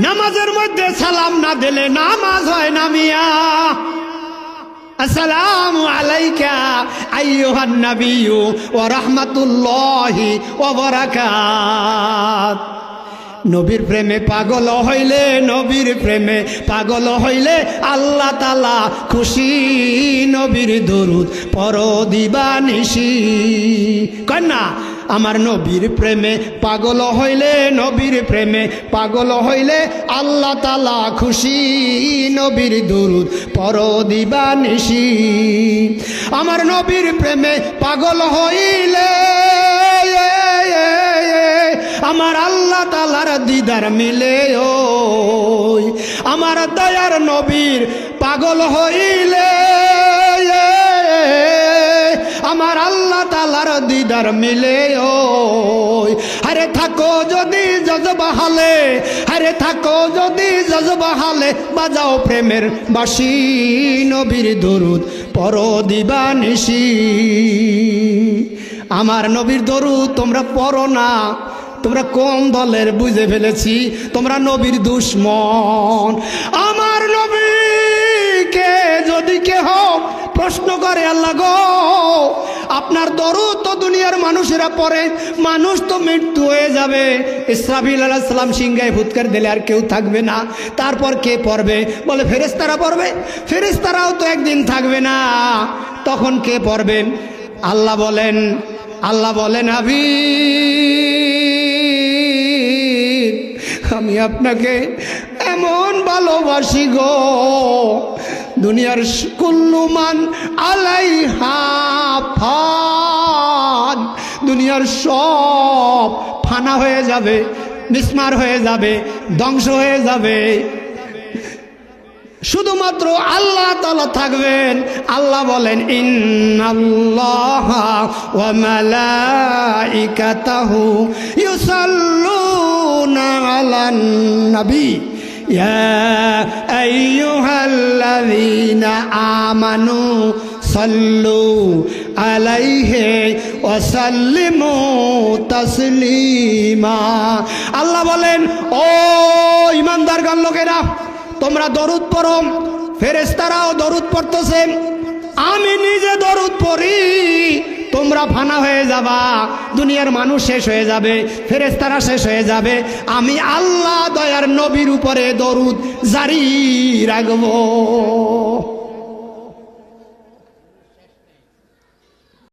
নামাজের মধ্যে সালাম না দিলে নামাজ হয় না মিয়া। আসসালামু আলাইকা আইয়ুহান নাবিয়্যু ওয়া রাহমাতুল্লাহি ওয়া বারাকাত। নবীর প্রেমে পাগল হইলে, নবীর প্রেমে পাগল হইলে আল্লাহ তাআলা খুশি। নবীর দরুদ পড়ো দিবানিশি। কন্যা আমার নবীর প্রেমে পাগল হইলে, নবীর প্রেমে পাগল হইলে আল্লাহ তাআলা খুশি। নবীর দরুদ পড়ো দিবানিশি। আমার নবীর প্রেমে পাগল হইলে আমার আল্লাহ তাআলার দিদার মিলে। ওই আমার দয়ার নবীর পাগল হইলে আমার আল্লাহ তাআলার দিদার মিলে। ওই আরে থাকো যদি জজবা হালে, আরে থাকো যদি জজবা হালে বাজাও প্রেমের বাঁশি। নবীর দরুদ পড়ো দিবানিশি। আমার নবীর দরুদ তোমরা পড়ো না, তোমরা কোন দলের বুঝে ফেলেছি, তোমরা নবীর দুশমন। আমার নবীকে যদি কেহ প্রশ্ন করে, আল্লাহ গো আপনার দরুদ তো দুনিয়ার মানুষেরা পড়ে, মানুষ তো মৃত্যু হয়ে যাবে, ইসরাফিল আলাইহিস সালাম সিংহায় ফুৎকার দিলে আর কেউ থাকবে না, তারপর কে পড়বে? বলে ফেরেশতারা পড়বে। ফেরেশতারাও তো একদিন থাকবে না, তখন কে পড়বেন? আল্লাহ বলেন হাবিব আমি আপনাকে এমন ভালোবাসি গো, দুনিয়ার কুল্লুমান আলাইহা ফান, দুনিয়ার সব ফানা হয়ে যাবে, বিস্মার হয়ে যাবে, ধ্বংস হয়ে যাবে, শুধুমাত্র আল্লাহ তাআলা থাকবেন। আল্লাহ বলেন ইন্নাল্লাহা ওয়া মালাইকাতাহু ইউসাল্লুনা আলান নবী ইয়া আইয়ুহাল্লাযীনা আমানু সাল্লু আলাইহি ওয়া সাল্লিমু তাসলিমা। আল্লাহ বলেন ও ঈমানদারগণ লোকেরা, তোমরা দরুদ পড়ো। ফেরেশতারাও দরুদ পড়তেছে, আমি নিজে দরুদ পড়ি, তোমরা ফানা হয়ে যাবা, দুনিয়ার মানুষ শেষ হয়ে যাবে, ফেরেশতারা শেষ হয়ে যাবে, আমি আল্লাহ দয়ার নবীর উপরে দরুদ জারি রাখবো।